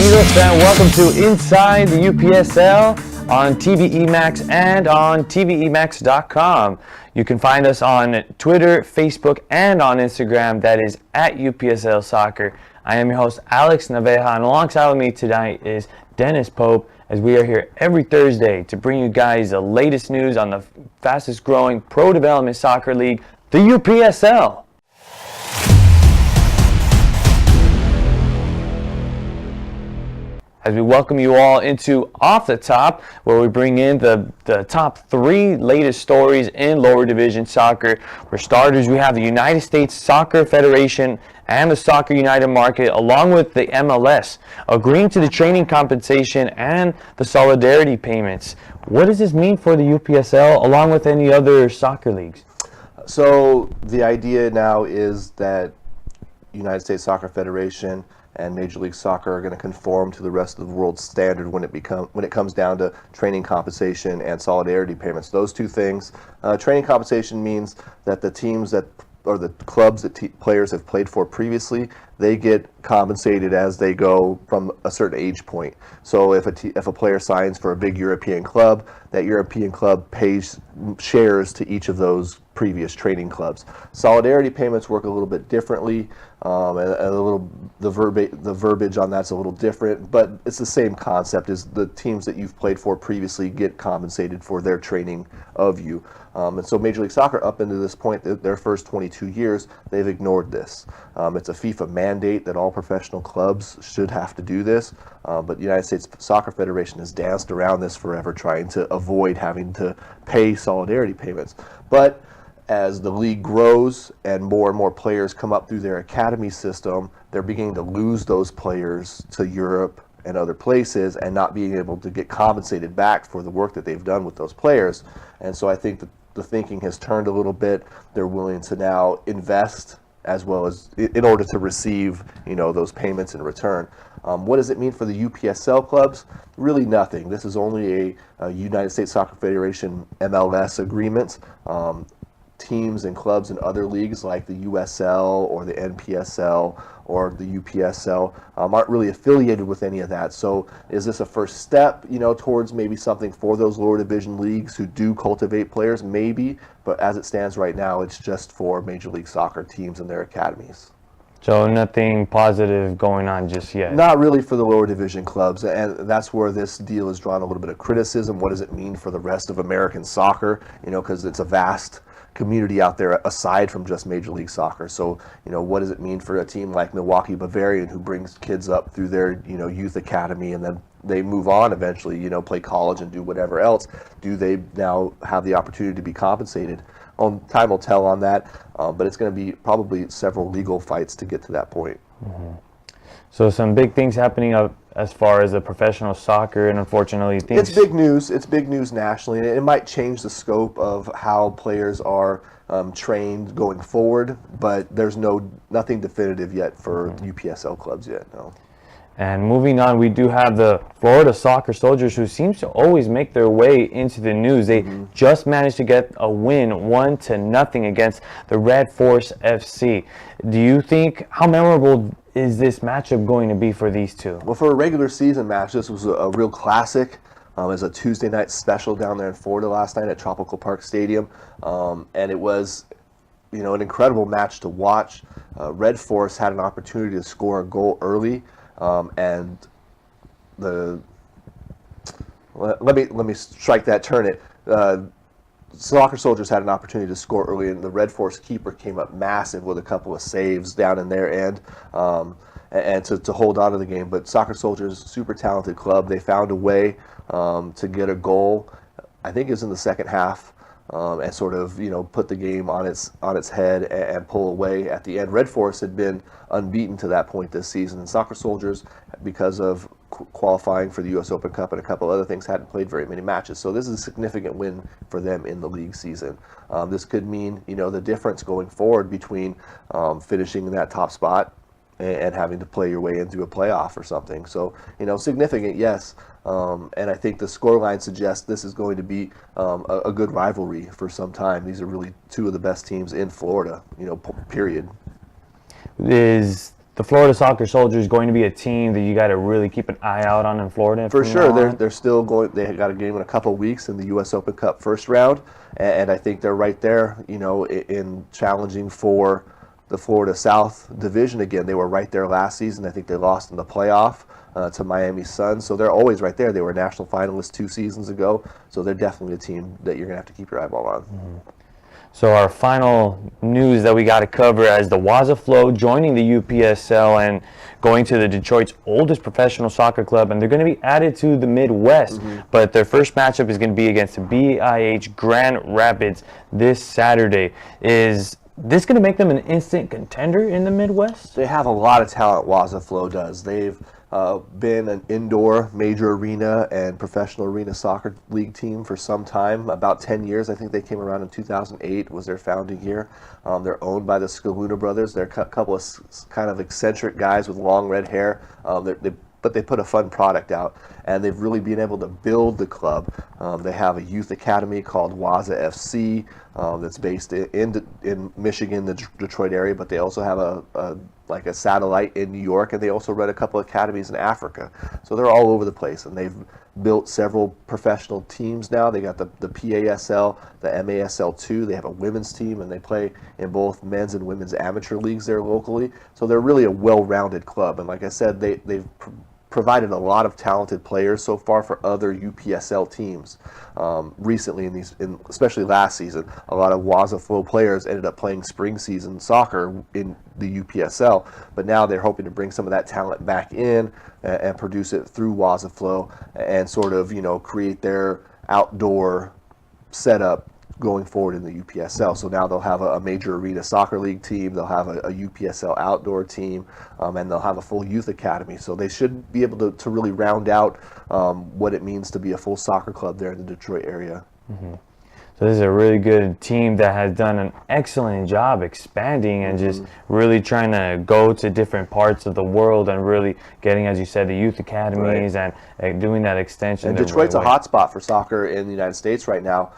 Bienvenidos and welcome to Inside the UPSL on TVE Max and on TVEmax.com. You can find us on Twitter, Facebook, and on Instagram. That is at UPSL Soccer. I am your host, Alex Naveja, and alongside with me tonight is Dennis Pope, as we are here every Thursday to bring you guys the latest news on the fastest growing pro development soccer league, the UPSL. As we welcome you all into Off the Top, where we bring in the top 3 latest stories in lower division soccer. For starters, we have the United States Soccer Federation and the Soccer United market, along with the MLS, agreeing to the training compensation and the solidarity payments. What does this mean for the UPSL, along with any other soccer leagues? So the idea now is that United States Soccer Federation and Major League Soccer are going to conform to the rest of the world's standard when it comes down to training compensation and solidarity payments. Those two things. Training compensation means that the teams that or the clubs that players have played for previously, they get compensated as they go from a certain age point. So if a player signs for a big European club, that European club pays shares to each of those previous training clubs. Solidarity payments work a little bit differently, and the verbiage on that's a little different, but it's the same concept. Is the teams that you've played for previously get compensated for their training of you. And so Major League Soccer, up into this point, their first 22 years, they've ignored this. It's a FIFA mandate that all professional clubs should have to do this, but the United States Soccer Federation has danced around this forever, trying to avoid having to pay solidarity payments. But as the league grows and more players come up through their academy system, they're beginning to lose those players to Europe and other places and not being able to get compensated back for the work that they've done with those players. And so I think that the thinking has turned a little bit. They're willing to now invest as well as in order to receive, those payments in return. What does it mean for the UPSL clubs? Really nothing. This is only a United States Soccer Federation MLS agreement. Teams and clubs in other leagues like the USL or the NPSL or the UPSL aren't really affiliated with any of that. So is this a first step, towards maybe something for those lower division leagues who do cultivate players? Maybe, but as it stands right now, it's just for Major League Soccer teams and their academies. So nothing positive going on just yet? Not really for the lower division clubs, and that's where this deal has drawn a little bit of criticism. What does it mean for the rest of American soccer? Because it's a vast community out there aside from just Major League Soccer. So, what does it mean for a team like Milwaukee Bavarian, who brings kids up through their, youth academy, and then they move on eventually, play college and do whatever else? Do they now have the opportunity to be compensated? Time will tell on that, but it's going to be probably several legal fights to get to that point. Mm-hmm. So some big things happening up as far as the professional soccer, and unfortunately things... It's big news. It's big news nationally, and it might change the scope of how players are trained going forward, but there's nothing definitive yet for UPSL clubs yet, no. And moving on, we do have the Florida Soccer Soldiers, who seems to always make their way into the news. They just managed to get a win 1-0 against the Red Force FC. Do you think, how memorable is this matchup going to be for these two? Well, for a regular season match, this was a real classic. It was a Tuesday night special down there in Florida last night at Tropical Park Stadium, and it was an incredible match to watch. Red Force had an opportunity to score a goal early, and let me strike that, turn it. Soccer Soldiers had an opportunity to score early, and the Red Force keeper came up massive with a couple of saves down in their end, and to hold on to the game. But Soccer Soldiers, super talented club, they found a way to get a goal. I think it was in the second half, and sort of put the game on its head and pull away at the end. Red Force had been unbeaten to that point this season, and Soccer Soldiers, because of qualifying for the U.S. Open Cup and a couple other things, hadn't played very many matches. So this is a significant win for them in the league season. This could mean the difference going forward between finishing in that top spot and having to play your way into a playoff or something. So, significant, yes. And I think the scoreline suggests this is going to be a good rivalry for some time. These are really two of the best teams in Florida, period. Is the Florida Soccer Soldiers going to be a team that you got to really keep an eye out on in Florida? For sure, they're still going. They got a game in a couple of weeks in the U.S. Open Cup first round, and I think they're right there, in challenging for the Florida South Division again. They were right there last season. I think they lost in the playoff to Miami Suns, so they're always right there. They were national finalists 2 seasons ago, so they're definitely a team that you're gonna have to keep your eyeball on. Mm-hmm. So our final news that we got to cover as the Waza Flow joining the UPSL and going to the Detroit's oldest professional soccer club, and they're going to be added to the Midwest. But their first matchup is going to be against the BIH Grand Rapids this Saturday. Is this going to make them an instant contender in the Midwest? They have a lot of talent, Waza Flow does. They've been an indoor major arena and professional arena soccer league team for some time, about 10 years. I think they came around in 2008 was their founding year. They're owned by the Scaluna brothers. They're a couple of kind of eccentric guys with long red hair. But they put a fun product out, and they've really been able to build the club. They have a youth academy called Waza FC that's based in Michigan, the Detroit area, but they also have a satellite in New York, and they also run a couple of academies in Africa. So they're all over the place, and they've built several professional teams now. They got the PASL, the MASL2. They have a women's team, and they play in both men's and women's amateur leagues there locally. So they're really a well-rounded club, and like I said, they've provided a lot of talented players so far for other UPSL teams. Recently, especially last season, a lot of Waza Flow players ended up playing spring season soccer in the UPSL, but now they're hoping to bring some of that talent back in and produce it through Waza Flow and sort of, create their outdoor setup going forward in the UPSL. So now they'll have a major arena soccer league team, they'll have a UPSL outdoor team, and they'll have a full youth academy. So they should be able to really round out what it means to be a full soccer club there in the Detroit area. Mm-hmm. So this is a really good team that has done an excellent job expanding and just really trying to go to different parts of the world and really getting, as you said, the youth academies and doing that extension. And Detroit's a hotspot for soccer in the United States right now.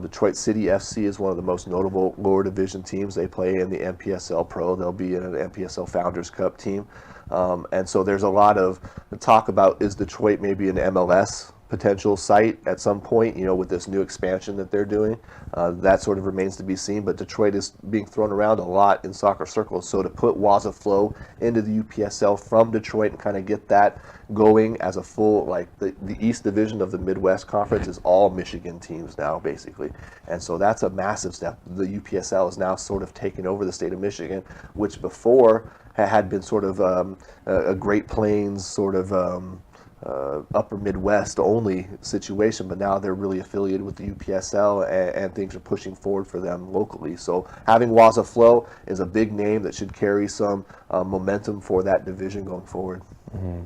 Detroit City FC is one of the most notable lower division teams. They play in the MPSL Pro. They'll be in an MPSL Founders Cup team. And so there's a lot of talk about, is Detroit maybe an MLS potential site at some point, with this new expansion that they're doing. That sort of remains to be seen, but Detroit is being thrown around a lot in soccer circles. So to put Waza Flow into the UPSL from Detroit and kind of get that going as a full, the East Division of the Midwest Conference is all Michigan teams now, basically. And so that's a massive step. The UPSL is now sort of taking over the state of Michigan, which before had been sort of a Great Plains sort of upper Midwest only situation, but now they're really affiliated with the UPSL and things are pushing forward for them locally. So having Waza Flow is a big name that should carry some momentum for that division going forward. Mm-hmm.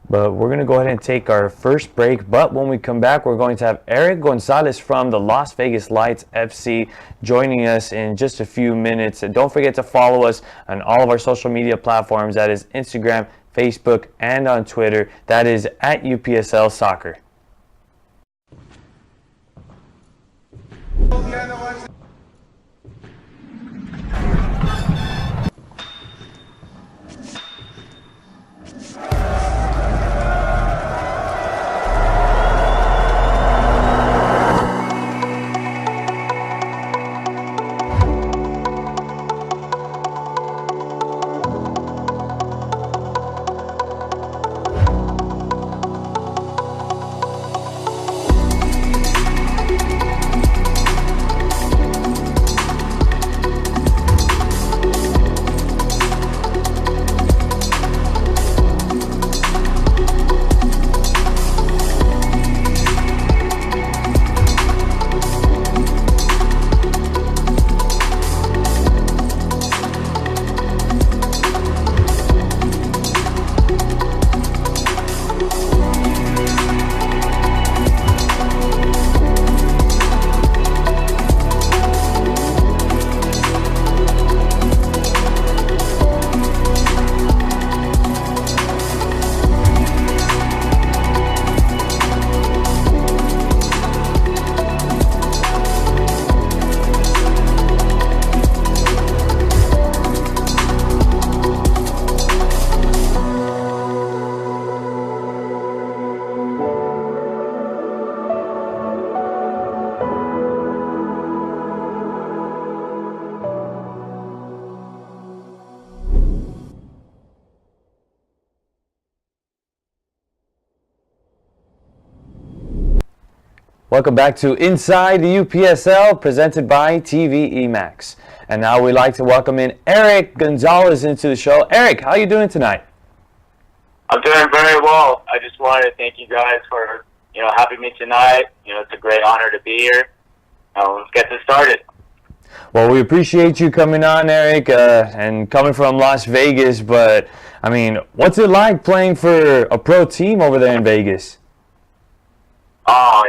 But we're going to go ahead and take our first break. But when we come back, we're going to have Eric Gonzalez from the Las Vegas Lights FC joining us in just a few minutes. And don't forget to follow us on all of our social media platforms. That is Instagram, Facebook, and on Twitter. That is at UPSL Soccer. Welcome back to Inside the UPSL, presented by TVE Max. And now we'd like to welcome in Eric Gonzalez into the show. Eric, how are you doing tonight? I'm doing very well. I just wanted to thank you guys for, having me tonight. It's a great honor to be here. Let's get this started. Well, we appreciate you coming on, Eric, and coming from Las Vegas. But, what's it like playing for a pro team over there in Vegas? Oh,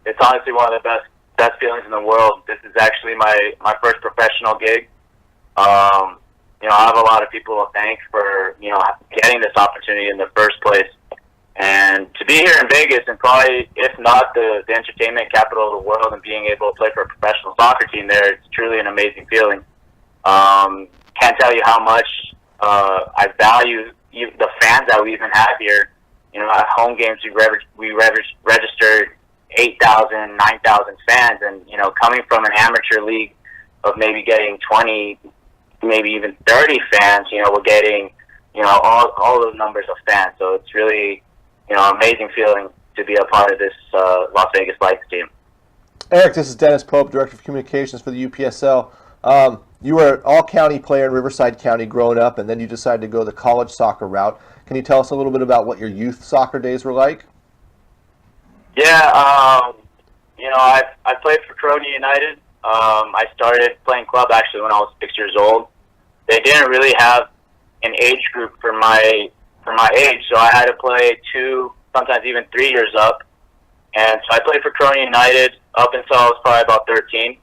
it's honestly one of the best feelings in the world. This is actually my first professional gig. I have a lot of people to thank for, getting this opportunity in the first place. And to be here in Vegas and probably, if not the entertainment capital of the world, and being able to play for a professional soccer team there, it's truly an amazing feeling. Can't tell you how much I value the fans that we even have here. At home games, we registered 8,000, 9,000 fans, and coming from an amateur league of maybe getting 20, maybe even 30 fans, we're getting all those numbers of fans. So it's really amazing feeling to be a part of this Las Vegas Lights team. Eric, this is Dennis Pope, Director of Communications for the UPSL. You were an all-county player in Riverside County growing up, and then you decided to go the college soccer route. Can you tell us a little bit about what your youth soccer days were like? Yeah, I played for Caribbean United. I started playing club actually when I was 6 years old. They didn't really have an age group for my age, so I had to play 2, sometimes even 3 years up. And so I played for Caribbean United up until I was probably about 13.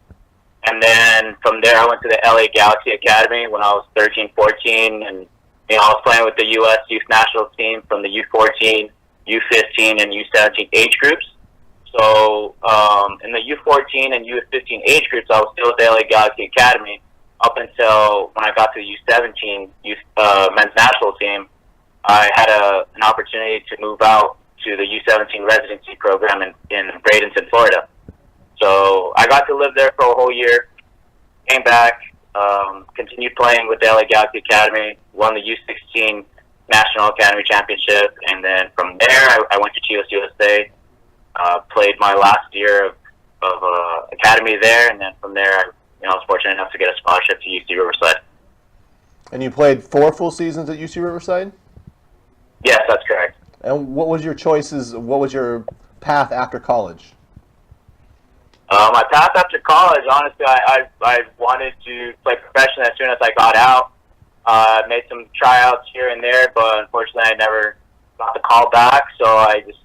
And then from there I went to the LA Galaxy Academy when I was 13, 14, and I was playing with the U.S. Youth National Team from the U14, U15, and U17 age groups. So in the U14 and U15 age groups, I was still at the LA Galaxy Academy up until when I got to the U17 men's national team. I had an opportunity to move out to the U17 residency program in Bradenton, Florida. So I got to live there for a whole year, came back, continued playing with the LA Galaxy Academy, won the U16 National Academy Championship, and then from there I went to Chivas USA, played my last year of academy there, and then from there I was fortunate enough to get a scholarship to UC Riverside. And you played 4 full seasons at UC Riverside? Yes, that's correct. And what was your choices? What was your path after college? My path after college, honestly, I wanted to play professionally as soon as I got out. Made some tryouts here and there, but unfortunately I never got the call back, so I just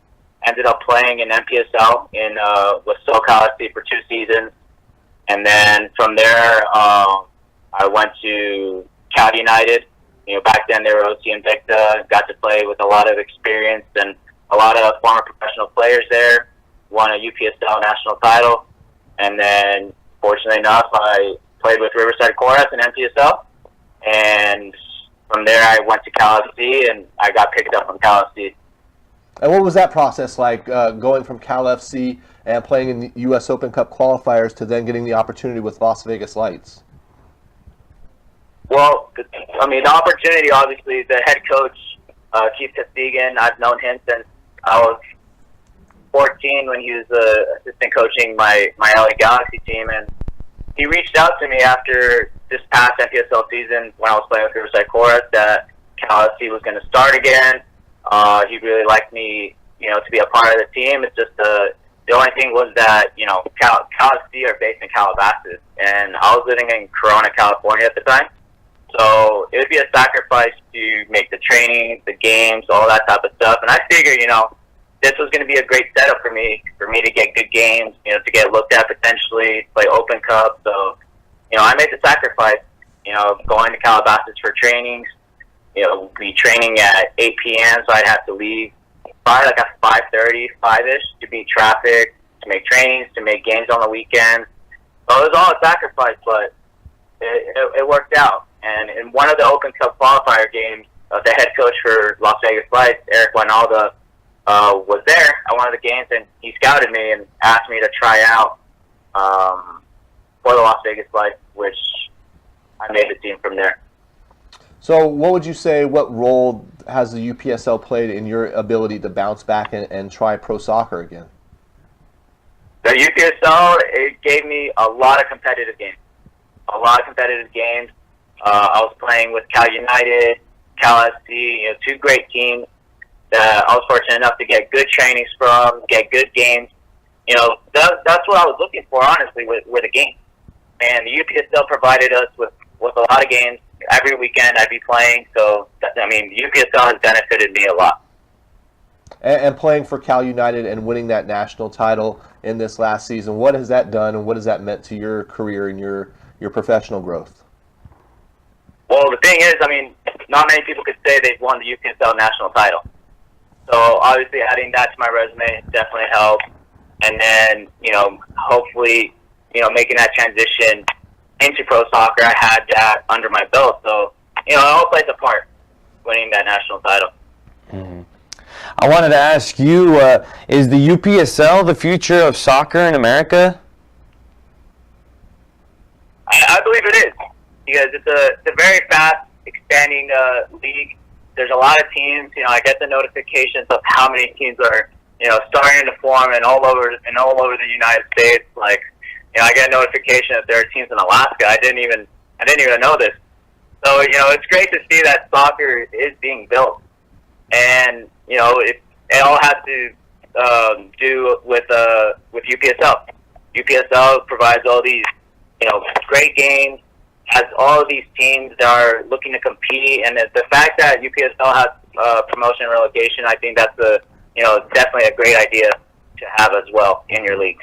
ended up playing in MPSL with SoCal SC for 2 seasons. And then from there, I went to Cal United. Back then they were OC Invicta. Got to play with a lot of experience and a lot of former professional players there. Won a UPSL national title. And then, fortunately enough, I played with Riverside Chorus in MPSL. And from there, I went to Cal FC, and I got picked up from Cal FC. And what was that process like, going from Cal FC and playing in the U.S. Open Cup qualifiers to then getting the opportunity with Las Vegas Lights? Well, the opportunity, obviously, the head coach, Keith Costigan, I've known him since I was 14 when he was assistant coaching my LA Galaxy team, and he reached out to me after this past MPSL season when I was playing with Riverside Chorus that Cal FC was going to start again. He really liked me, to be a part of the team. It's just the only thing was that, Cal FC are based in Calabasas, and I was living in Corona, California at the time. So it would be a sacrifice to make the training, the games, all that type of stuff. And I figured, this was going to be a great setup for me to get good games, to get looked at potentially, play Open Cup. So, I made the sacrifice, going to Calabasas for trainings, be training at 8 p.m., so I'd have to leave probably like at 5:30, 5-ish to beat traffic, to make trainings, to make games on the weekends. So it was all a sacrifice, but it worked out. And in one of the Open Cup qualifier games, the head coach for Las Vegas Lights, Eric Winalda, was there at one of the games, and he scouted me and asked me to try out for the Las Vegas Lights, which I made the team from there. So what would you say, what role has the UPSL played in your ability to bounce back and try pro soccer again? The UPSL, it gave me a lot of competitive games. I was playing with Cal United, Cal SC, two great teams that I was fortunate enough to get good trainings from, get good games. That's what I was looking for, honestly, with a game. And the UPSL provided us with a lot of games. Every weekend I'd be playing, so, UPSL has benefited me a lot. And playing for Cal United and winning that national title in this last season, what has that done and what has that meant to your career and your professional growth? Well, the thing is, not many people could say they've won the UPSL national title. So obviously adding that to my resume definitely helped. And then, hopefully, making that transition into pro soccer, I had that under my belt. So, it all plays a part, winning that national title. Mm-hmm. I wanted to ask you, is the UPSL the future of soccer in America? I believe it is, because it's a very fast expanding league. There's a lot of teams. I get the notifications of how many teams are starting to form and all over the United States. Like, I get a notification that there are teams in Alaska. I didn't even know this. So it's great to see that soccer is being built, and it all has to do with UPSL. UPSL provides all these great games, has all of these teams that are looking to compete, and the fact that UPSL has promotion and relegation, I think that's definitely a great idea to have as well in your league.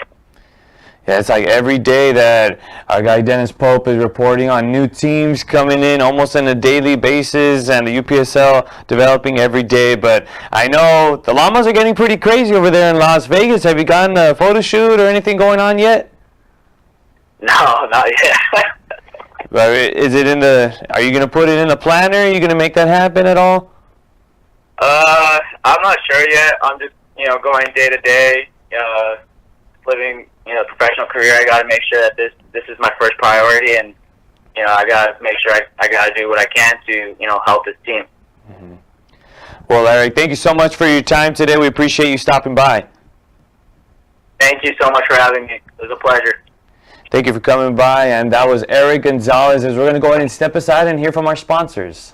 Yeah, it's like every day that our guy Dennis Pope is reporting on new teams coming in almost on a daily basis, and the UPSL developing every day. But I know the Llamas are getting pretty crazy over there in Las Vegas. Have you gotten a photo shoot or anything going on yet? No, not yet. Is it are you going to put it in the planner? Are you going to make that happen at all? I'm not sure yet. I'm just, going day to day, living, professional career. I got to make sure that this is my first priority, and, I got to make sure I got to do what I can to, help this team. Mm-hmm. Well, Eric, thank you so much for your time today. We appreciate you stopping by. Thank you so much for having me. It was a pleasure. Thank you for coming by, and that was Eric Gonzalez. As we're going to go ahead and step aside and hear from our sponsors.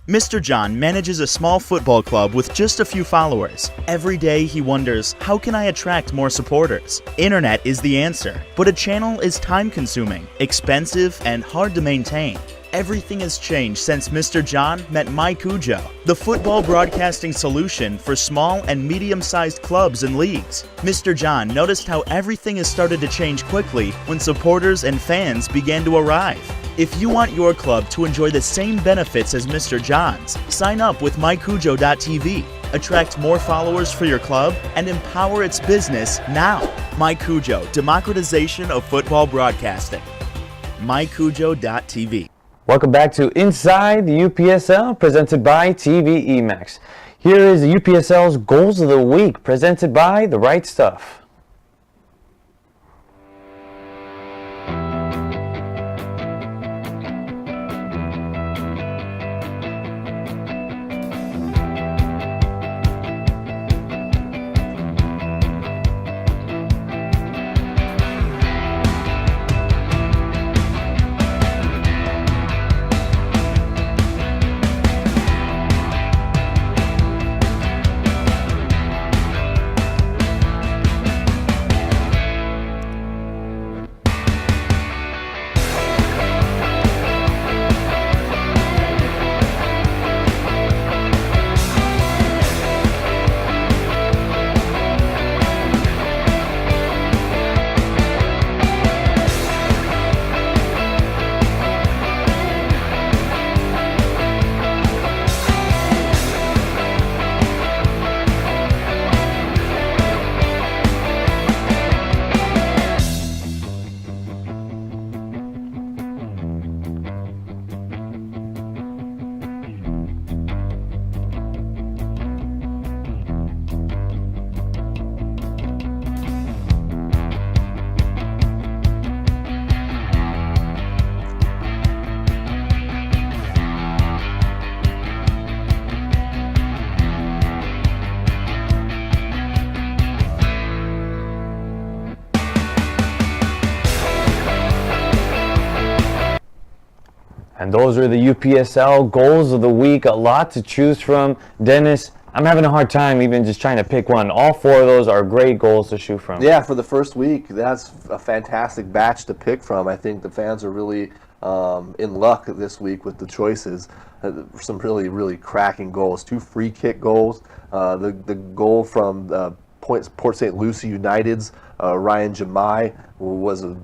Mr. John manages a small football club with just a few followers. Every day he wonders, how can I attract more supporters? Internet is the answer, but a channel is time-consuming, expensive, and hard to maintain. Everything has changed since Mr. John met MyCujo, the football broadcasting solution for small and medium-sized clubs and leagues. Mr. John noticed how everything has started to change quickly when supporters and fans began to arrive. If you want your club to enjoy the same benefits as Mr. John's, sign up with MyCujo.tv. Attract more followers for your club and empower its business now. MyCujo, democratization of football broadcasting. MyCujo.tv. Welcome back to Inside the UPSL, presented by TVE Max. Here is the UPSL's Goals of the Week, presented by The Right Stuff. And those are the UPSL goals of the week. A lot to choose from. Dennis, I'm having a hard time even just trying to pick one. All 4 of those are great goals to shoot from. Yeah, for the first week, that's a fantastic batch to pick from. I think the fans are really in luck this week with the choices. Some really, really cracking goals. 2 free kick goals. The goal from Port St. Lucie United's Ryan Jamai was a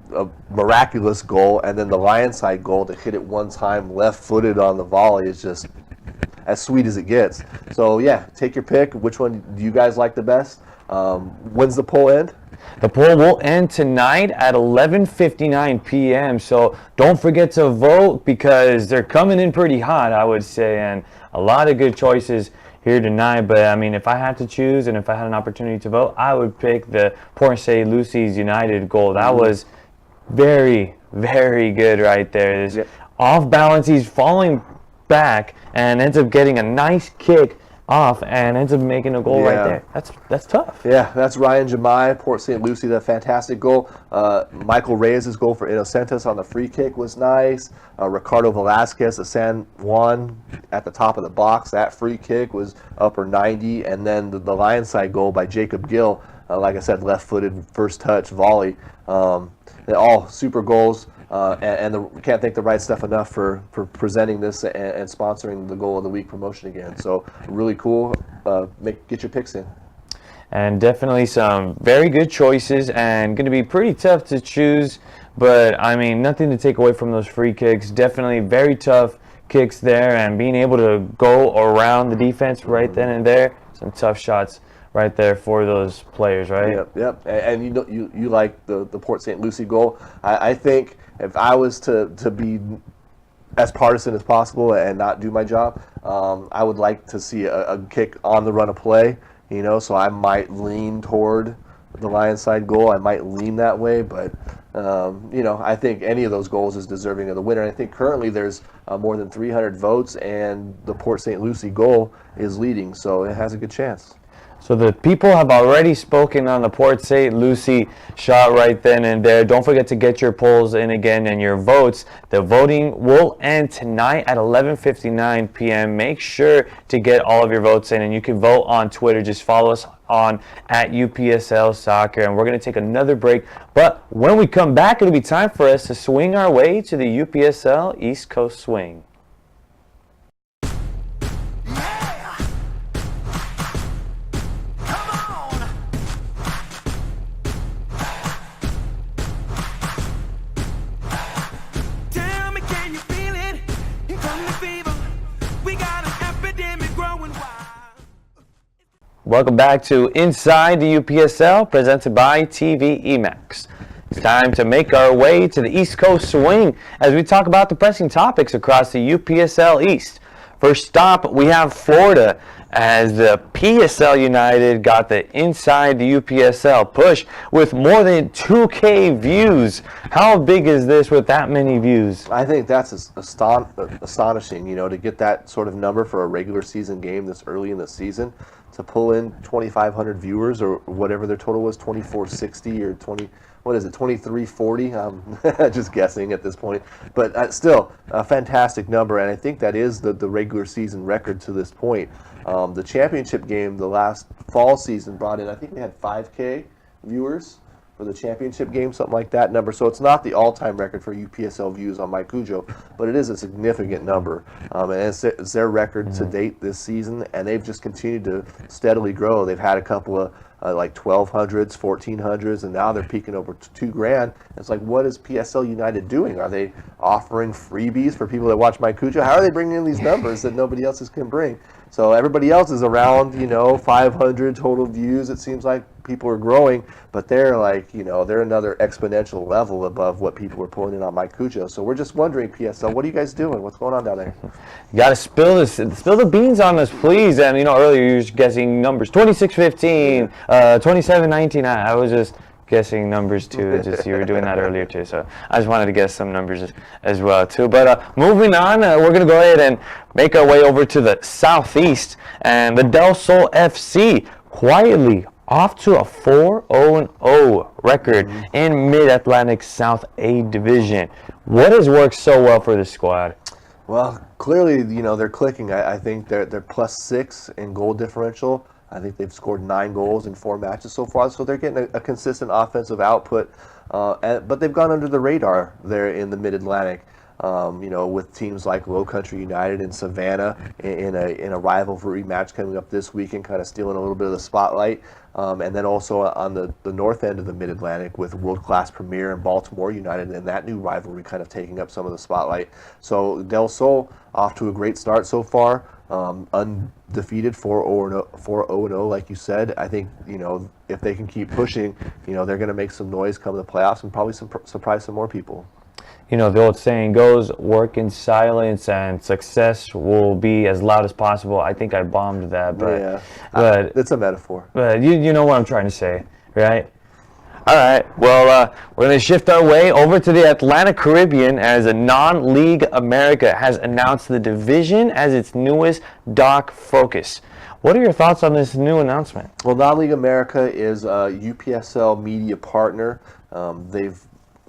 miraculous goal, and then the Lionside goal to hit it one time left-footed on the volley is just as sweet as it gets. So yeah, take your pick. Which one do you guys like the best? When's the poll end? The poll will end tonight at 11:59 p.m. So don't forget to vote because they're coming in pretty hot, I would say, and a lot of good choices here tonight. But I mean, if I had to choose and if I had an opportunity to vote, I would pick the Port St. Lucie's United goal. That was very, very good right there. Yep. Off balance, he's falling back and ends up getting a nice kick off and ends up making a goal right there. That's tough. Yeah, that's Ryan Jamai, Port St. Lucie, that fantastic goal. Michael Reyes' goal for Inocentes on the free kick was nice. Ricardo Velasquez of San Juan at the top of the box, that free kick was upper 90. And then the Lionside goal by Jacob Gill, like I said, left-footed first touch volley. They're all super goals. We can't thank the Right Stuff enough for presenting this and sponsoring the Goal of the Week promotion again. So really cool. Get your picks in. And definitely some very good choices and going to be pretty tough to choose. But, I mean, nothing to take away from those free kicks. Definitely very tough kicks there and being able to go around the defense right then and there. Some tough shots right there for those players, right? Yep. And you like the Port St. Lucie goal. I think if I was to be as partisan as possible and not do my job, I would like to see a kick on the run of play, so I might lean toward the Lionside goal. I might lean that way, but I think any of those goals is deserving of the winner. And I think currently there's more than 300 votes, and the Port St. Lucie goal is leading, so it has a good chance. So the people have already spoken on the Port St. Lucie shot right then and there. Don't forget to get your polls in again and your votes. The voting will end tonight at 11:59 p.m. Make sure to get all of your votes in, and you can vote on Twitter. Just follow us on at UPSL Soccer, and we're going to take another break. But when we come back, it'll be time for us to swing our way to the UPSL East Coast Swing. Welcome back to Inside the UPSL, presented by TVE Max. It's time to make our way to the East Coast Swing as we talk about the pressing topics across the UPSL East. First stop, we have Florida, as the PSL United got the Inside the UPSL push with more than 2K views. How big is this with that many views? I think that's astonishing, to get that sort of number for a regular season game this early in the season. To pull in 2,500 viewers or whatever their total was, 2,460 or 2,340? I'm just guessing at this point. But still, a fantastic number, and I think that is the regular season record to this point. The championship game, the last fall season, brought in, I think we had 5K viewers for the championship game, something like that number. So it's not the all-time record for UPSL views on MyCujo, but it is a significant number. And it's their record to date this season, and they've just continued to steadily grow. They've had a couple of like 1,200s, 1,400s, and now they're peaking over $2,000. It's like, what is PSL United doing? Are they offering freebies for people that watch MyCujo? How are they bringing in these numbers that nobody else can bring? So everybody else is around, 500 total views. It seems like people are growing, but they're like, they're another exponential level above what people are pulling in on MyCujo. So we're just wondering, PSL, what are you guys doing? What's going on down there? You got to spill the beans on us, please. And earlier you were guessing numbers, 26-15, 27-19. I was just guessing numbers too. You were doing that earlier too, so I just wanted to guess some numbers as well too. But moving on, we're gonna go ahead and make our way over to the southeast, and the Del Sol FC quietly off to a 4-0 record in Mid-Atlantic South A Division. What has worked so well for the squad? Well, clearly, they're clicking. I think they're +6 in goal differential. I think they've scored 9 goals in 4 matches so far, so they're getting a consistent offensive output. But they've gone under the radar there in the Mid-Atlantic. With teams like Low Country United and Savannah in a rivalry match coming up this weekend, kind of stealing a little bit of the spotlight. And then also on the north end of the Mid-Atlantic with World Class Premier and Baltimore United and that new rivalry kind of taking up some of the spotlight. So Del Sol off to a great start so far, undefeated 4-0, like you said. I think, if they can keep pushing, they're going to make some noise come the playoffs and probably surprise some more people. The old saying goes, work in silence and success will be as loud as possible. I think I bombed that, but it's a metaphor. But you know what I'm trying to say, right? All right, well, we're going to shift our way over to the Atlanta Caribbean as a non-League America has announced the division as its newest doc focus. What are your thoughts on this new announcement? Well, Non-League America is a UPSL media partner. They've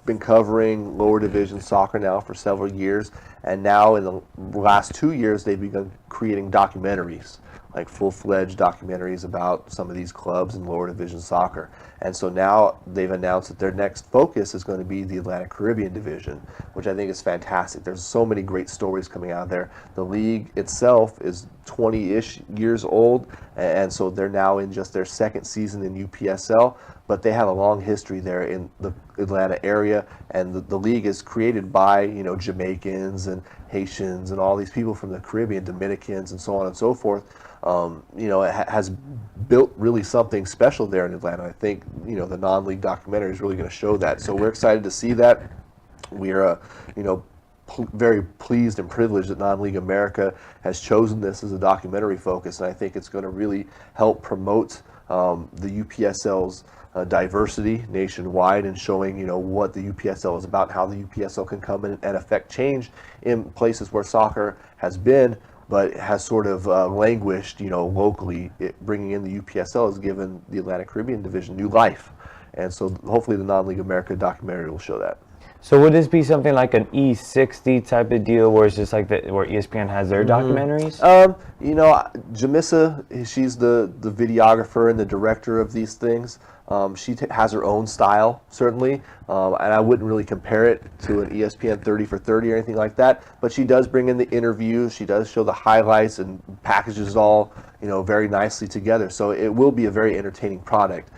been covering lower division soccer now for several years, and now in the last 2 years they've begun creating documentaries, like full-fledged documentaries about some of these clubs in lower division soccer. And so now they've announced that their next focus is going to be the Atlanta Caribbean Division, which I think is fantastic. There's so many great stories coming out there. The league itself is 20-ish years old, and so they're now in just their second season in UPSL, but they have a long history there in the Atlanta area, and the league is created by Jamaicans and Haitians and all these people from the Caribbean, Dominicans and so on and so forth. It has built really something special there in Atlanta. I think the non-league documentary is really going to show that. So we're excited to see that. We're very pleased and privileged that Non-League America has chosen this as a documentary focus, and I think it's going to really help promote the UPSL's diversity nationwide and showing what the UPSL is about, how the UPSL can come in and affect change in places where soccer has been but has sort of languished locally. Bringing in the UPSL has given the Atlanta Caribbean Division new life, and so hopefully the Non-League America documentary will show that. So would this be something like an E60 type of deal where it's just like where ESPN has their documentaries? Jamissa, she's the videographer and the director of these things. She has her own style, certainly, and I wouldn't really compare it to an ESPN 30 for 30 or anything like that, but she does bring in the interviews, she does show the highlights and packages it all, very nicely together. So it will be a very entertaining product,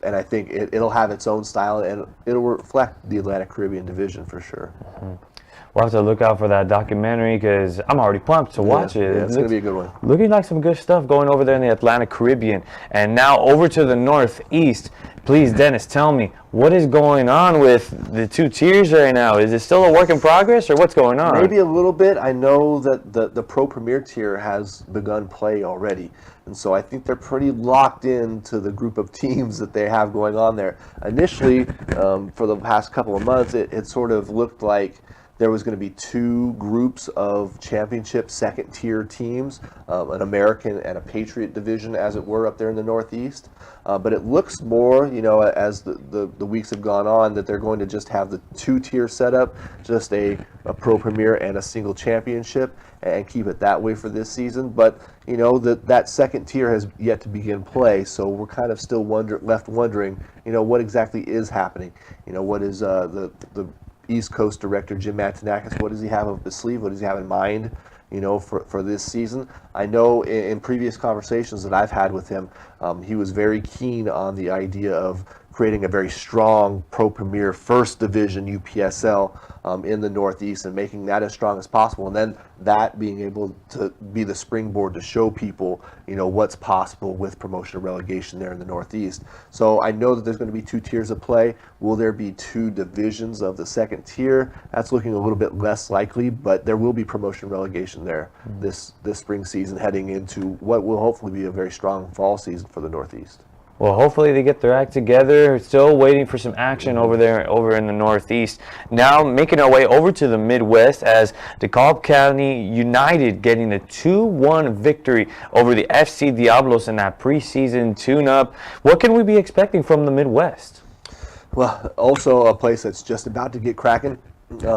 and I think it'll have its own style and it'll reflect the Atlanta Caribbean Division for sure. Mm-hmm. We'll have to look out for that documentary because I'm already pumped to watch it. Yeah, it's going to be a good one. Looking like some good stuff going over there in the Atlantic Caribbean. And now over to the Northeast. Please, Dennis, tell me, what is going on with the 2 tiers right now? Is it still a work in progress or what's going on? Maybe a little bit. I know that the Pro Premier tier has begun play already. And so I think they're pretty locked into the group of teams that they have going on there. Initially, for the past couple of months, it sort of looked like there was going to be 2 groups of championship second-tier teams, an American and a Patriot division, as it were, up there in the Northeast. But it looks more, as the weeks have gone on, that they're going to just have the 2-tier setup, just a Pro Premier and a single championship, and keep it that way for this season. But, that second tier has yet to begin play, so we're kind of still left wondering, what exactly is happening. What is the East Coast director Jim Matanakis, what does he have up his sleeve? What does he have in mind, for this season? I know in previous conversations that I've had with him, he was very keen on the idea of creating a very strong Pro Premier First Division UPSL in the Northeast and making that as strong as possible, and then that being able to be the springboard to show people, what's possible with promotion or relegation there in the Northeast. So I know that there's going to be 2 tiers of play. Will there be 2 divisions of the second tier? That's looking a little bit less likely, but there will be promotion and relegation there this spring season, heading into what will hopefully be a very strong fall season for the Northeast. Well, hopefully they get their act together. Still waiting for some action over in the Northeast. Now making our way over to the Midwest as DeKalb County United getting a 2-1 victory over the FC Diablos in that preseason tune-up. What can we be expecting from the Midwest? Well, also a place that's just about to get cracking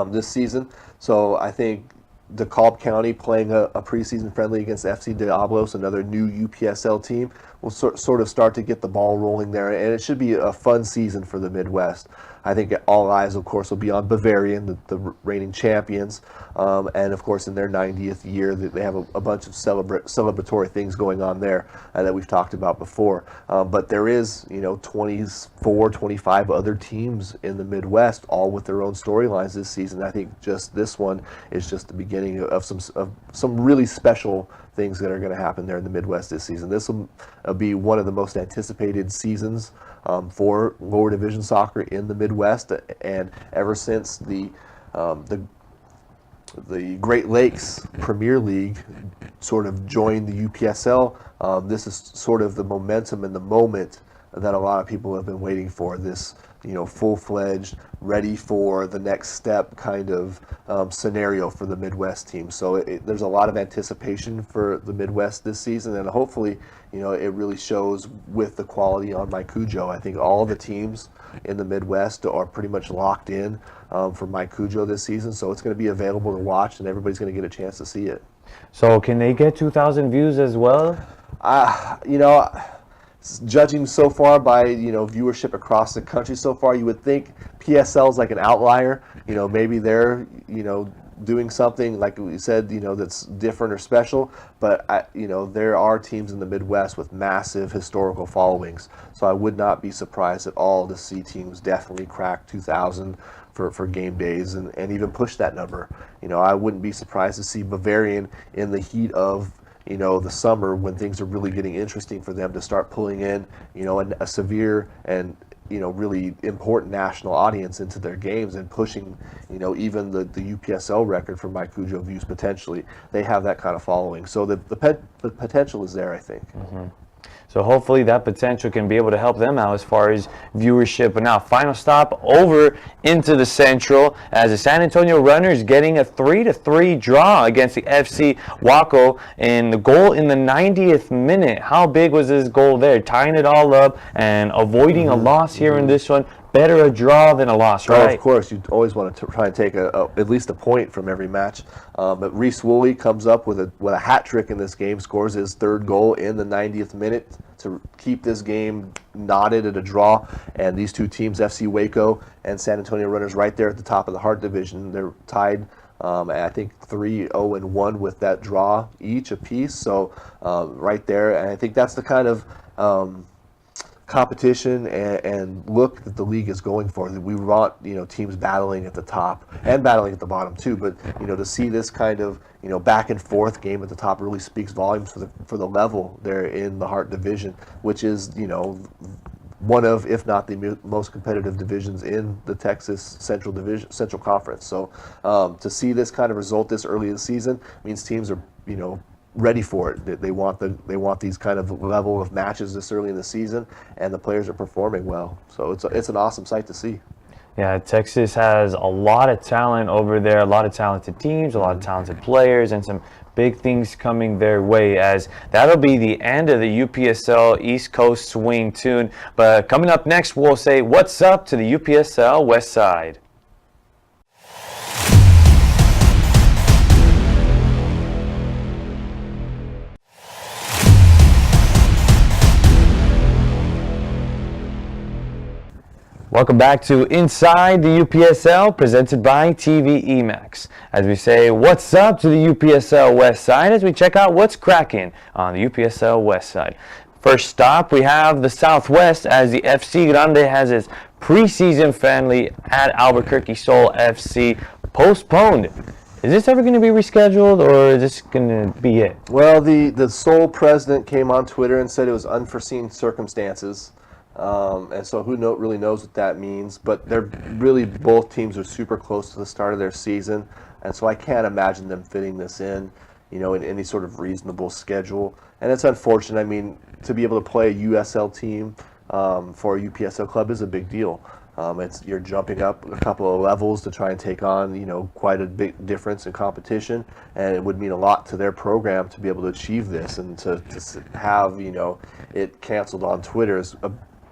this season. So I think DeKalb County playing a preseason friendly against FC Diablos, another new UPSL team, will sort of start to get the ball rolling there, and it should be a fun season for the Midwest. I think all eyes, of course, will be on Bavarian, the reigning champions, and of course in their 90th year, they have a bunch of celebratory things going on there that we've talked about before. But there is, 24, 25 other teams in the Midwest, all with their own storylines this season. I think just this one is just the beginning of some really special things that are going to happen there in the Midwest this season. This will be one of the most anticipated seasons for lower division soccer in the Midwest, and ever since the Great Lakes Premier League sort of joined the UPSL, this is sort of the momentum and the moment that a lot of people have been waiting for. This, full-fledged, ready for the next step kind of scenario for the Midwest team. So there's a lot of anticipation for the Midwest this season, and hopefully, it really shows with the quality on My Cujo. I think all the teams in the Midwest are pretty much locked in for My Cujo this season, so it's going to be available to watch, and everybody's going to get a chance to see it. So can they get 2,000 views as well? Judging so far by viewership across the country so far, you would think PSL is like an outlier. Maybe they're doing something like we said, that's different or special. But there are teams in the Midwest with massive historical followings, so I would not be surprised at all to see teams definitely crack 2,000 for game days and even push that number. I wouldn't be surprised to see Bavarian in the heat of the summer, when things are really getting interesting for them, to start pulling in, a severe and, really important national audience into their games and pushing, even the UPSL record for My Cujo views potentially. They have that kind of following. So the potential is there, I think. Mm-hmm. So hopefully that potential can be able to help them out as far as viewership. But now, final stop over into the Central as the San Antonio Runners getting a 3-3 draw against the FC Waco, and the goal in the 90th minute. How big was this goal there? Tying it all up and avoiding a loss here in this one. Better a draw than a loss, right? Oh, of course. You always want to try and take at least a point from every match. But Reese Woolley comes up with a hat trick in this game, scores his third goal in the 90th minute to keep this game knotted at a draw. And these two teams, FC Waco and San Antonio Runners, right there at the top of the Heart Division. They're tied, I think, 3-0-1 with that draw each apiece. So right there, and I think that's the kind of competition and look that the league is going for. That we want teams battling at the top and battling at the bottom too, but to see this kind of back and forth game at the top really speaks volumes for the level there in the Heart Division, which is one of, if not the most competitive divisions in the Texas Central Conference. So to see this kind of result this early in the season means teams are ready for it. They want these kind of level of matches this early in the season, and the players are performing well. So it's an awesome sight to see. Yeah, Texas has a lot of talent over there, a lot of talented teams, a lot of talented players, and some big things coming their way, as that'll be the end of the UPSL East Coast Swing Tune. But coming up next, we'll say what's up to the UPSL West Side. Welcome back to Inside the UPSL, presented by TVE Max. As we say, what's up to the UPSL West Side, as we check out what's cracking on the UPSL West Side. First stop, we have the Southwest, as the FC Grande has its preseason friendly at Albuquerque Sol FC postponed. Is this ever going to be rescheduled, or is this going to be it? Well, the Sol president came on Twitter and said it was unforeseen circumstances. And so who really knows what that means, but they're really, both teams are super close to the start of their season, and so I can't imagine them fitting this in any sort of reasonable schedule. And it's unfortunate. I mean, to be able to play a USL team for a UPSL club is a big deal. You're jumping up a couple of levels to try and take on quite a big difference in competition, and it would mean a lot to their program to be able to achieve this, and to have it canceled on Twitter is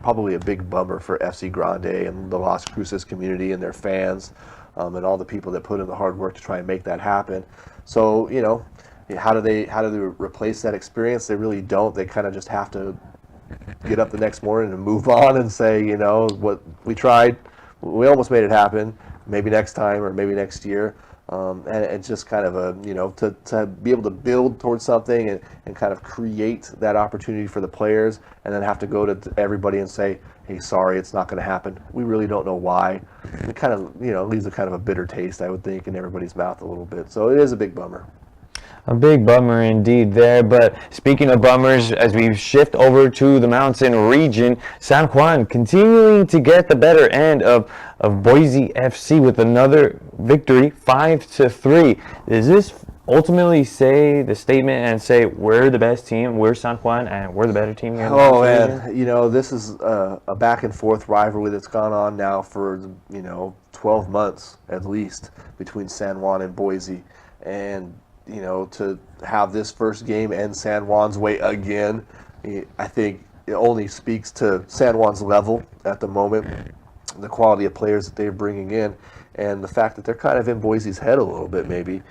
probably a big bummer for FC Grande and the Las Cruces community and their fans. and all the people that put in the hard work to try and make that happen. So, you know, how do they replace that experience? They really don't. They kind of just have to get up the next morning and move on and say, you know, what we tried, we almost made it happen. Maybe next time or maybe next year. And it's just kind of a, you know, to be able to build towards something and kind of create that opportunity for the players, and then have to go to everybody and say, hey, sorry, it's not going to happen. We really don't know why. It kind of, you know, leaves a kind of a bitter taste, I would think, in everybody's mouth a little bit. So it is a big bummer. A big bummer indeed there. But speaking of bummers, as we shift over to the mountain region, San Juan continuing to get the better end of Boise FC with another victory, 5-3. Does this ultimately say the statement and say we're the best team, we're San Juan, and we're the better team here in the mountain region? You know, this is a back and forth rivalry that's gone on now for, you know, 12 months at least between San Juan and Boise. And you know, to have this first game end San Juan's way again, I think it only speaks to San Juan's level at the moment, the quality of players that they're bringing in, and the fact that they're kind of in Boise's head a little bit maybe.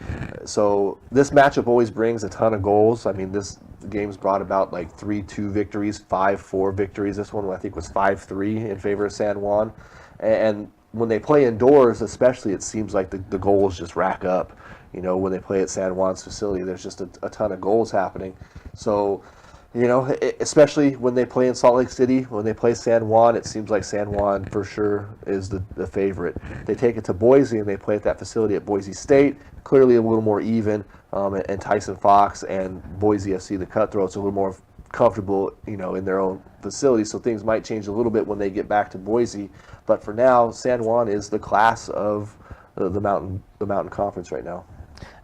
So this matchup always brings a ton of goals. I mean, this game's brought about like 3-2 victories, 5-4 victories. This one I think was 5-3 in favor of San Juan. And when they play indoors especially, it seems like the goals just rack up. You know, when they play at San Juan's facility, there's just a ton of goals happening. So, you know, especially when they play in Salt Lake City, when they play San Juan, it seems like San Juan for sure is the favorite. They take it to Boise and they play at that facility at Boise State, clearly a little more even, and Tyson Fox and Boise FC, the Cutthroats, are a little more comfortable, you know, in their own facility. So things might change a little bit when they get back to Boise. But for now, San Juan is the class of the Mountain Conference right now.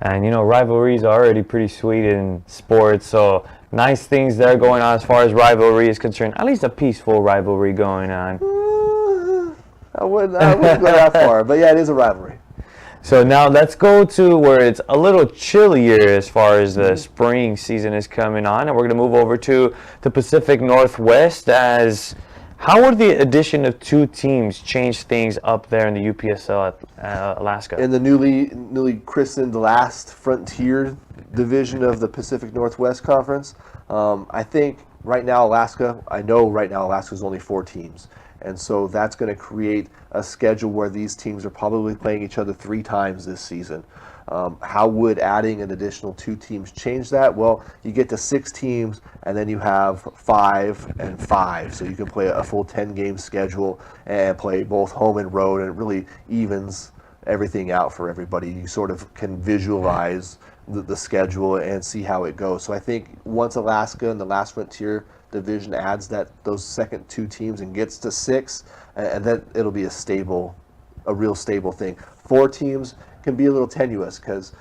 And, you know, rivalries are already pretty sweet in sports, so nice things there going on as far as rivalry is concerned. At least a peaceful rivalry going on. I wouldn't go that far, but yeah, it is a rivalry. So now let's go to where it's a little chillier as far as the spring season is coming on, and we're going to move over to the Pacific Northwest. As how would the addition of two teams change things up there in the UPSL at Alaska? In the newly christened last frontier division of the Pacific Northwest Conference, I think right now Alaska is only 4 teams. And so that's going to create a schedule where these teams are probably playing each other 3 times this season. How would adding an additional 2 teams change that? Well, you get to 6 teams, and then you have 5 and 5. So you can play a full 10-game schedule and play both home and road, and it really evens everything out for everybody. You sort of can visualize the schedule and see how it goes. So I think once Alaska and the last frontier division adds those second 2 teams and gets to 6, and then it'll be a real stable thing. 4 teams can be a little tenuous because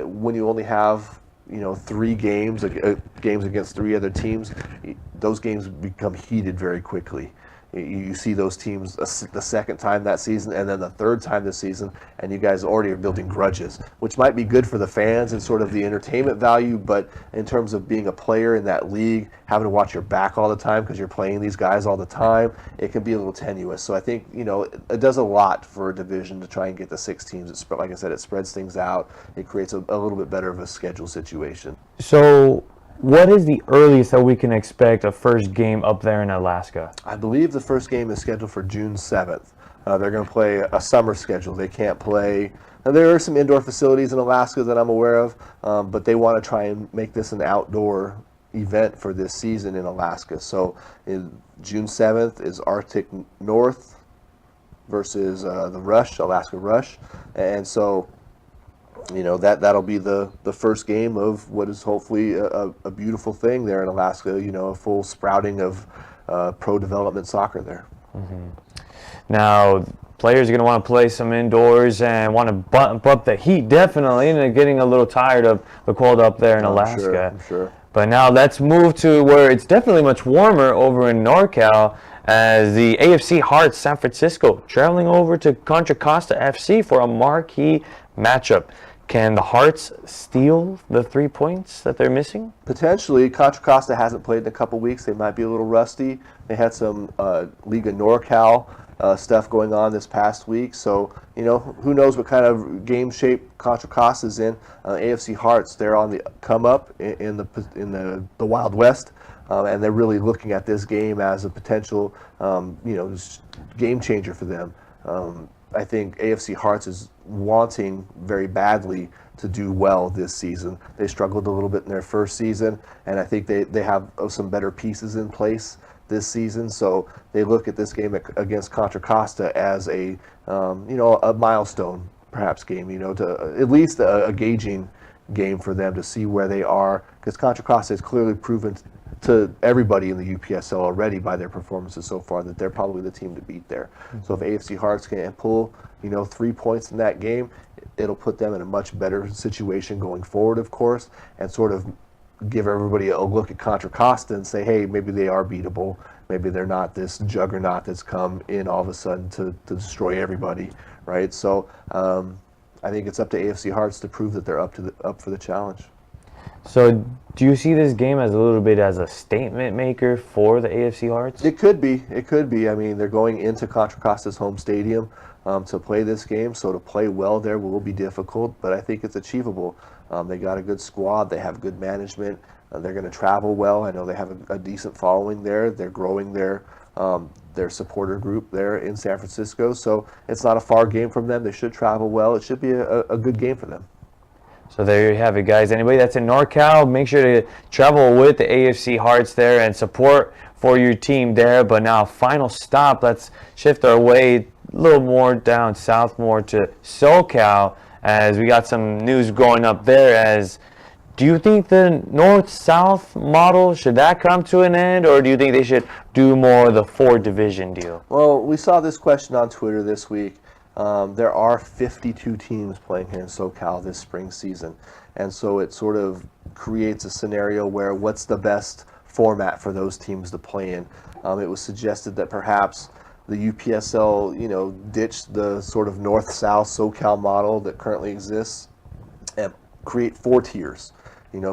when you only have 3 games against 3 other teams, those games become heated very quickly. You see those teams the second time that season and then the third time this season, and you guys already are building grudges, which might be good for the fans and sort of the entertainment value, but in terms of being a player in that league, having to watch your back all the time because you're playing these guys all the time, it can be a little tenuous. So I think, it does a lot for a division to try and get the 6 teams. Like I said, it spreads things out. It creates a little bit better of a schedule situation. So what is the earliest that we can expect a first game up there in Alaska? I believe the first game is scheduled for June 7th. They're going to play a summer schedule. They can't play. Now, there are some indoor facilities in Alaska that I'm aware of, but they want to try and make this an outdoor event for this season in Alaska. So June 7th is Arctic North versus the Rush, Alaska Rush. And so that'll be the first game of what is hopefully a beautiful thing there in Alaska, a full sprouting of pro development soccer there. Mm-hmm. Now, players are going to want to play some indoors and want to bump up the heat, definitely, and they're getting a little tired of the cold up there in Alaska. I'm sure. But now let's move to where it's definitely much warmer over in NorCal, as the AFC Hearts San Francisco traveling over to Contra Costa FC for a marquee matchup. Can the Hearts steal the 3 points that they're missing? Potentially. Contra Costa hasn't played in a couple weeks. They might be a little rusty. They had some Liga NorCal stuff going on this past week. So, who knows what kind of game shape Contra Costa's in. AFC Hearts, they're on the come up in the Wild West. And they're really looking at this game as a potential, game changer for them. I think AFC Hearts is wanting very badly to do well this season. They struggled a little bit in their first season, and I think they have some better pieces in place this season. So they look at this game against Contra Costa as a milestone, perhaps game, to at least a gauging game for them to see where they are, because Contra Costa has clearly proven to everybody in the UPSL already by their performances so far that they're probably the team to beat there. Mm-hmm. So if AFC Hearts can pull 3 points in that game, it'll put them in a much better situation going forward, of course, and sort of give everybody a look at Contra Costa and say, hey, maybe they are beatable. Maybe they're not this juggernaut that's come in all of a sudden to destroy everybody, right? So I think it's up to AFC Hearts to prove that they're up for the challenge. So do you see this game as a little bit as a statement maker for the AFC Hearts? It could be. I mean, they're going into Contra Costa's home stadium to play this game, so to play well there will be difficult, but I think it's achievable. They got a good squad. They have good management. They're going to travel well. I know they have a decent following there. They're growing their supporter group there in San Francisco, so it's not a far game from them. They should travel well. It should be a good game for them. So there you have it, guys. Anybody that's in NorCal, make sure to travel with the AFC Hearts there and support for your team there. But now, final stop, let's shift our way a little more down south, more to SoCal, as we got some news going up there. Do you think the north-south model, should that come to an end, or do you think they should do more of the 4-division deal? Well, we saw this question on Twitter this week. There are 52 teams playing here in SoCal this spring season, and so it sort of creates a scenario where what's the best format for those teams to play in. It was suggested that perhaps the UPSL, ditch the sort of north-south SoCal model that currently exists and create 4 tiers.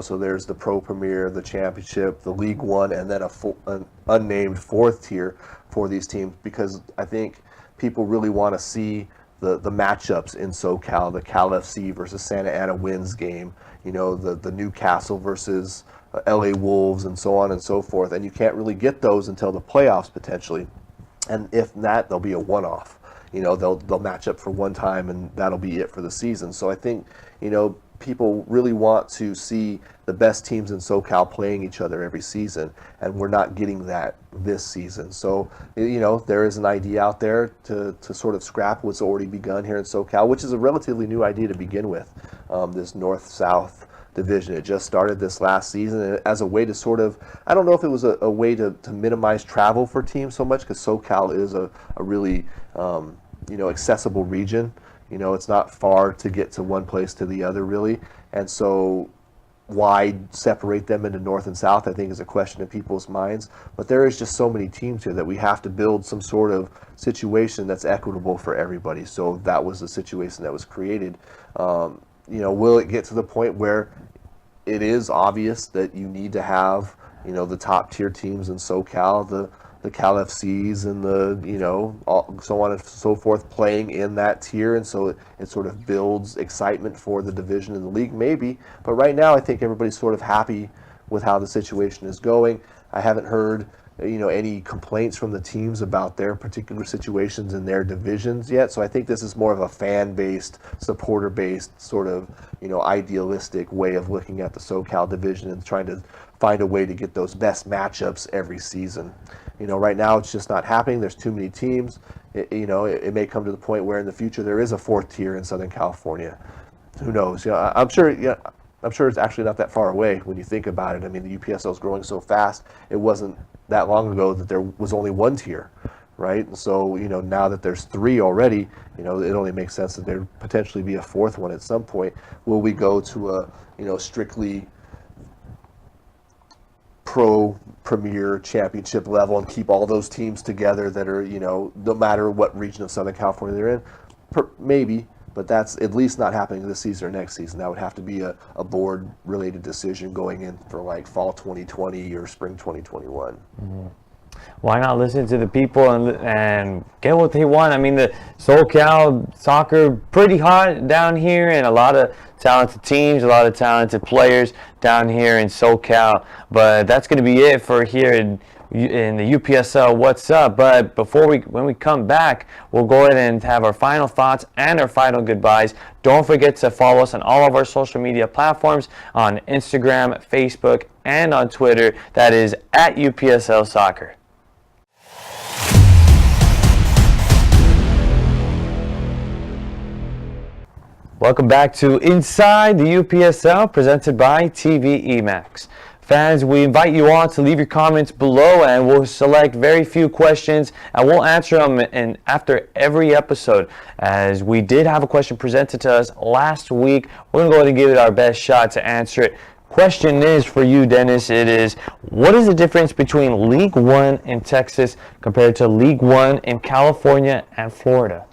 So there's the Pro Premier, the Championship, the League One, and then an unnamed 4th tier for these teams, because I think people really want to see the matchups in SoCal, the Cal FC versus Santa Ana Winds game, the Newcastle versus LA Wolves, and so on and so forth. And you can't really get those until the playoffs potentially. And if not, they'll be a one-off. They'll match up for one time, and that'll be it for the season. So I think, people really want to see the best teams in SoCal playing each other every season, and we're not getting that this season. So, there is an idea out there to sort of scrap what's already begun here in SoCal, which is a relatively new idea to begin with, this north-south division. It just started this last season as a way to sort of, I don't know if it was a way to minimize travel for teams so much, because SoCal is a really, accessible region. It's not far to get to one place to the other, really. And so why separate them into north and south, I think, is a question in people's minds. But there is just so many teams here that we have to build some sort of situation that's equitable for everybody. So that was the situation that was created. Will it get to the point where it is obvious that you need to have, the top tier teams in SoCal, the Cal FCs and so on and so forth playing in that tier, and so it sort of builds excitement for the division and the league, maybe. But right now I think everybody's sort of happy with how the situation is going. I haven't heard any complaints from the teams about their particular situations in their divisions yet. So I think this is more of a fan-based, supporter-based sort of idealistic way of looking at the SoCal division and trying to find a way to get those best matchups every season. Right now it's just not happening. There's too many teams. It may come to the point where in the future there is a 4th tier in Southern California. Who knows? I'm sure it's actually not that far away when you think about it. I mean, the UPSL is growing so fast. It wasn't that long ago that there was only 1 tier, right? And so, now that there's 3 already, it only makes sense that there potentially be a 4th one at some point. Will we go to a, strictly Pro Premier Championship level and keep all those teams together that are, no matter what region of Southern California they're in? Maybe, but that's at least not happening this season or next season. That would have to be a board-related decision going in for like fall 2020 or spring 2021. Mm-hmm. why not listen to the people and get what they want? I mean, the SoCal soccer pretty hot down here, and a lot of talented teams, a lot of talented players down here in SoCal. But that's going to be it for here in the UPSL What's Up. But when we come back, we'll go ahead and have our final thoughts and our final goodbyes. Don't forget to follow us on all of our social media platforms, on Instagram, Facebook, and on Twitter. That is at UPSL Soccer. Welcome back to Inside the UPSL, presented by TVE Max. Fans, we invite you all to leave your comments below, and we'll select very few questions and we'll answer them after every episode. As we did have a question presented to us last week, we're going to go ahead and give it our best shot to answer it. Question is for you, Dennis. It is, what is the difference between League One in Texas compared to League One in California and Florida?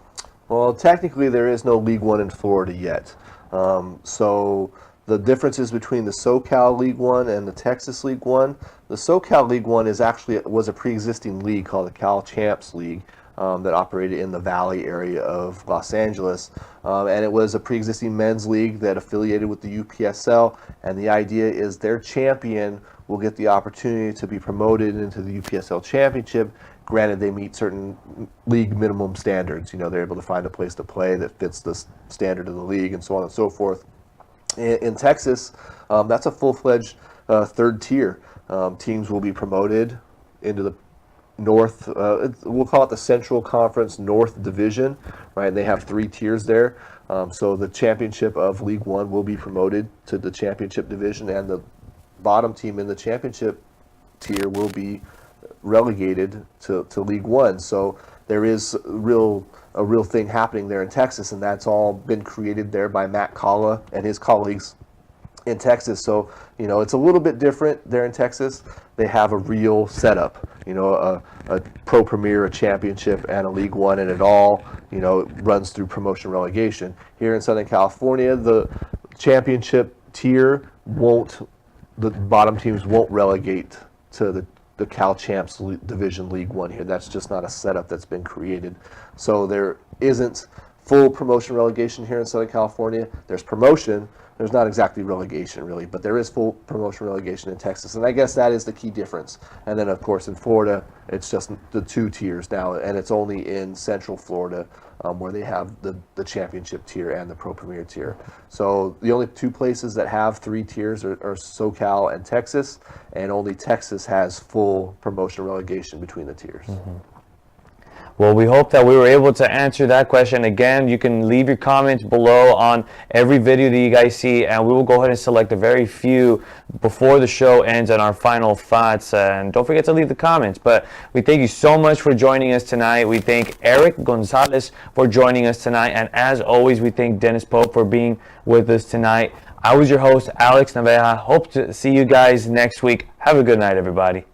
Well, technically there is no League One in Florida yet. So the differences between the SoCal League One and the Texas League One, the SoCal League One was a pre-existing league called the Cal Champs League that operated in the Valley area of Los Angeles. And it was a pre-existing men's league that affiliated with the UPSL. And the idea is their champion will get the opportunity to be promoted into the UPSL Championship. Granted, they meet certain league minimum standards. You know, they're able to find a place to play that fits the standard of the league and so on and so forth. In Texas, that's a full-fledged third tier. Teams will be promoted into the North, we'll call it the Central Conference North Division, right? They have 3 tiers there. So the championship of League One will be promoted to the championship division, and the bottom team in the championship tier will be relegated to League One. So there is a real thing happening there in Texas, and that's all been created there by Matt Kalla and his colleagues in Texas. So, you know, it's a little bit different there in Texas. They have a real setup, you know, a Pro Premier, a championship, and a League One, and it all, you know, runs through promotion relegation. Here in Southern California, the championship tier the bottom teams won't relegate to the Cal Champs Division League One here. That's just not a setup that's been created. So there isn't full promotion relegation here in Southern California. There's promotion. There's not exactly relegation, really, but there is full promotion relegation in Texas, and I guess that is the key difference. And then, of course, in Florida, it's just the 2 tiers now, and it's only in Central Florida where they have the championship tier and the Pro Premier tier. So the only 2 places that have 3 tiers are SoCal and Texas, and only Texas has full promotion relegation between the tiers. Mm-hmm. Well, we hope that we were able to answer that question. Again, you can leave your comments below on every video that you guys see, and we will go ahead and select a very few before the show ends on our final thoughts. And don't forget to leave the comments. But we thank you so much for joining us tonight. We thank Eric Gonzalez for joining us tonight. And as always, we thank Dennis Pope for being with us tonight. I was your host, Alex Naveja. Hope to see you guys next week. Have a good night, everybody.